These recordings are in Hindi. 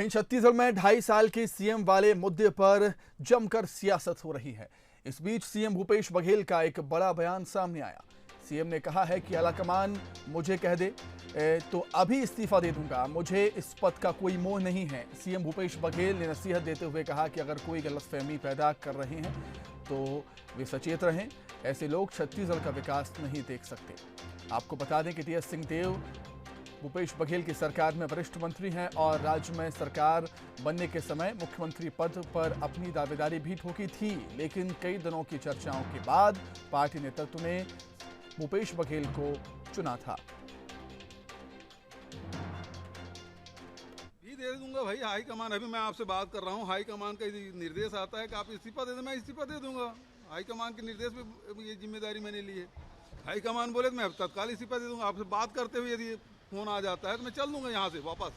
वहीं छत्तीसगढ़ में 2.5 साल के सीएम वाले मुद्दे पर जमकर सियासत हो रही है। इस बीच सीएम भूपेश बघेल का एक बड़ा बयान सामने आया। सीएम ने कहा है कि आलाकमान मुझे कह दे तो अभी इस्तीफा दे दूंगा, मुझे इस पद का कोई मोह नहीं है। सीएम भूपेश बघेल ने नसीहत देते हुए कहा कि अगर कोई गलतफहमी पैदा कर रहे हैं तो वे सचेत रहें, ऐसे लोग छत्तीसगढ़ का विकास नहीं देख सकते। आपको बता दें कि टीएस सिंहदेव भूपेश बघेल की सरकार में वरिष्ठ मंत्री हैं और राज्य में सरकार बनने के समय मुख्यमंत्री पद पर अपनी दावेदारी भी ठोकी थी, लेकिन कई दिनों की चर्चाओं के बाद पार्टी नेतृत्व ने भूपेश बघेल को चुना था। दे दूंगा भाई, हाईकमान, अभी मैं आपसे बात कर रहा हूँ, हाईकमान का निर्देश आता है कि आप इस्तीफा दे दें, मैं इस्तीफा दे दूंगा। हाईकमान के निर्देश पे ये जिम्मेदारी मैंने ली है। हाईकमान बोले तो मैं तत्काल इस्तीफा दे दूंगा। आपसे बात करते हुए यदि फोन आ जाता है तो मैं चल दूंगा यहाँ से वापस।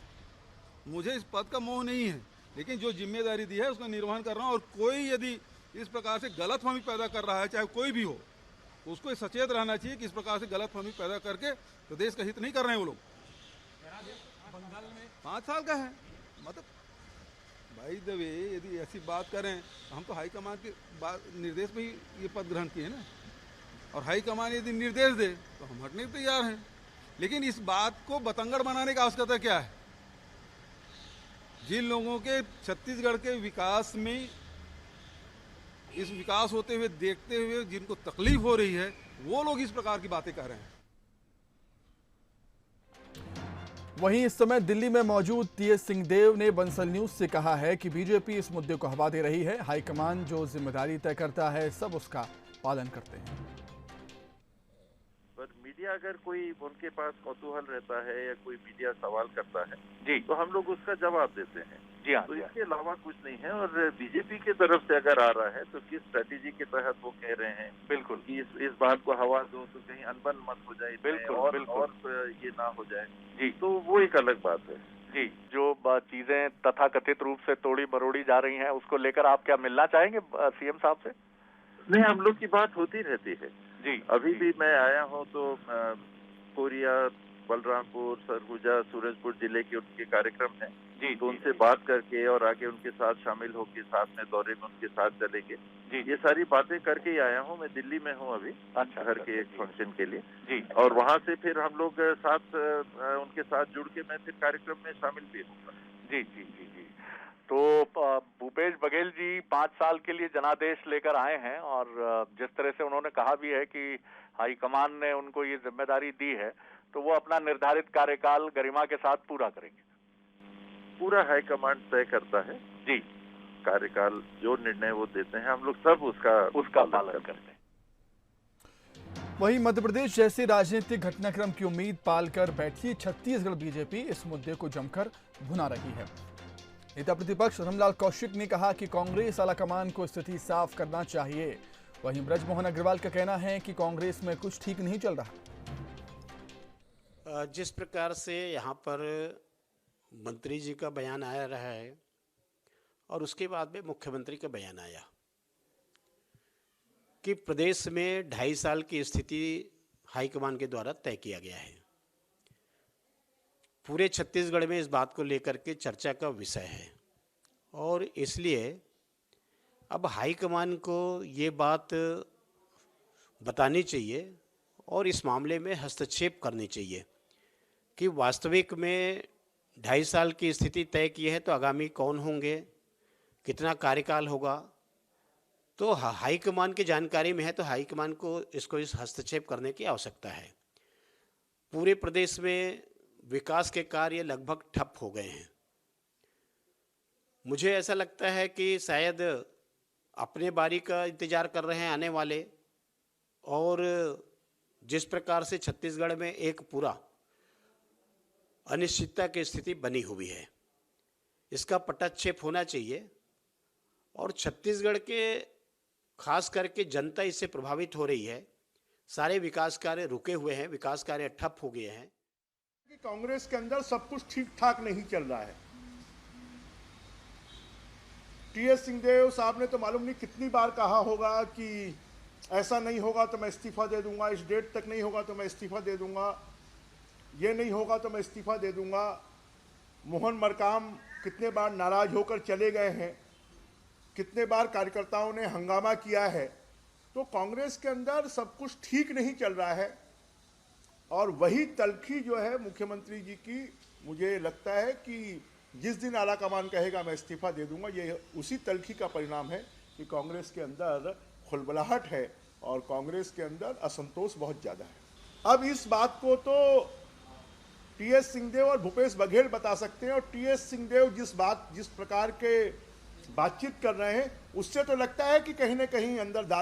मुझे इस पद का मोह नहीं है, लेकिन जो जिम्मेदारी दी है उसका निर्वहन कर रहा हूँ। और कोई यदि इस प्रकार से गलतफहमी पैदा कर रहा है, चाहे कोई भी हो, उसको सचेत रहना चाहिए कि इस प्रकार से गलतफहमी पैदा करके तो देश का हित नहीं कर रहे हैं वो लोग। बंगाल में 5 साल का है, मतलब भाई द वे यदि ऐसी बात करें, हम तो हाईकमान के निर्देश में ही ये पद ग्रहण किए ना, और हाईकमान यदि निर्देश दे तो हम हटने को तैयार हैं। लेकिन इस बात को बतंगड़ बनाने की आवश्यकता क्या है? जिन लोगों के छत्तीसगढ़ के विकास में, इस विकास होते हुए देखते हुए जिनको तकलीफ हो रही है, वो लोग इस प्रकार की बातें कह रहे हैं। वहीं इस समय दिल्ली में मौजूद टीएस सिंहदेव ने बंसल न्यूज से कहा है कि बीजेपी इस मुद्दे को हवा दे रही है। हाईकमान जो जिम्मेदारी तय करता है सब उसका पालन करते हैं। पर मीडिया अगर कोई उनके पास कौतूहल रहता है या कोई मीडिया सवाल करता है जी, तो हम लोग उसका जवाब देते हैं। जी हाँ, तो इसके अलावा कुछ नहीं है। और बीजेपी की तरफ से अगर आ रहा है तो किस स्ट्रेटेजी के तहत वो कह रहे हैं बिल्कुल कि इस बात को हवा दो तो कहीं अनबन मत हो जाए, बिल्कुल, और ये ना हो जाए जी, तो वो एक अलग बात है। जी। जो चीजें तथाकथित रूप से तोड़ी मरोड़ी जा रही हैं, उसको लेकर आप क्या मिलना चाहेंगे सीएम साहब से? नहीं, हम लोग की बात होती रहती है जी। अभी भी मैं आया हूँ तो कोरिया, बलरामपुर, सरगुजा, सूरजपुर जिले के उनके कार्यक्रम हैं जी, तो उनसे बात करके और आगे उनके साथ शामिल होकर साथ में दौरे में उनके साथ चलेंगे। ये सारी बातें करके ही आया हूँ। मैं दिल्ली में हूँ अभी, अच्छा, घर के एक फंक्शन के लिए जी, और वहाँ से फिर हम लोग साथ उनके साथ जुड़ के मैं फिर कार्यक्रम में शामिल भी हूँ। जी जी जी जी। तो भूपेश बघेल जी 5 साल के लिए जनादेश लेकर आए हैं और जिस तरह से उन्होंने कहा भी है कि हाईकमान ने उनको ये जिम्मेदारी दी है तो वो अपना निर्धारित कार्यकाल गरिमा के साथ पूरा करेंगे। पूरा हाईकमांड तय करता है जी, कार्यकाल जो निर्णय वो देते हैं हम लोग सब उसका पालन करते हैं। वहीं मध्य प्रदेश जैसे राजनीतिक घटनाक्रम की उम्मीद पालकर बैठी छत्तीसगढ़ बीजेपी इस मुद्दे को जमकर भुना रही है। नेता प्रतिपक्ष धर्मलाल कौशिक ने कहा कि कांग्रेस आलाकमान को स्थिति साफ करना चाहिए। वहीं ब्रजमोहन अग्रवाल का कहना है कि कांग्रेस में कुछ ठीक नहीं चल रहा। जिस प्रकार से यहाँ पर मंत्री जी का बयान आया रहा है और उसके बाद में मुख्यमंत्री का बयान आया कि प्रदेश में 2.5 साल की स्थिति हाईकमान के द्वारा तय किया गया है। पूरे छत्तीसगढ़ में इस बात को लेकर के चर्चा का विषय है और इसलिए अब हाईकमान को ये बात बतानी चाहिए और इस मामले में हस्तक्षेप करनी चाहिए कि वास्तविक में 2.5 साल की स्थिति तय की है तो आगामी कौन होंगे, कितना कार्यकाल होगा, तो हाईकमान की जानकारी में है तो हाईकमान को इस हस्तक्षेप करने की आवश्यकता है। पूरे प्रदेश में विकास के कार्य लगभग ठप हो गए हैं। मुझे ऐसा लगता है कि शायद अपने बारी का इंतजार कर रहे हैं आने वाले, और जिस प्रकार से छत्तीसगढ़ में एक पूरा अनिश्चितता की स्थिति बनी हुई है, इसका पटाक्षेप होना चाहिए और छत्तीसगढ़ के खास करके जनता इससे प्रभावित हो रही है। सारे विकास कार्य रुके हुए हैं, विकास कार्य ठप हो गए हैं। कांग्रेस के अंदर सब कुछ ठीक ठाक नहीं चल रहा है। टीएस सिंहदेव साहब ने तो मालूम नहीं कितनी बार कहा होगा कि ऐसा नहीं होगा तो मैं इस्तीफा दे दूंगा, इस डेट तक नहीं होगा तो मैं इस्तीफा दे दूंगा, ये नहीं होगा तो मैं इस्तीफा दे दूंगा। मोहन मरकाम कितने बार नाराज होकर चले गए हैं, कितने बार कार्यकर्ताओं ने हंगामा किया है। तो कांग्रेस के अंदर सब कुछ ठीक नहीं चल रहा है और वही तलखी जो है मुख्यमंत्री जी की, मुझे लगता है कि जिस दिन आलाकमान कहेगा मैं इस्तीफा दे दूंगा, ये उसी तलखी का परिणाम है कि कांग्रेस के अंदर खुलबलाहट है और कांग्रेस के अंदर असंतोष बहुत ज़्यादा है। अब इस बात को तो टीएस सिंहदेव और भूपेश बघेल बता सकते हैं, और टीएस सिंहदेव जिस प्रकार के बातचीत कर रहे हैं उससे तो लगता है कि कहीं ना कहीं अंदर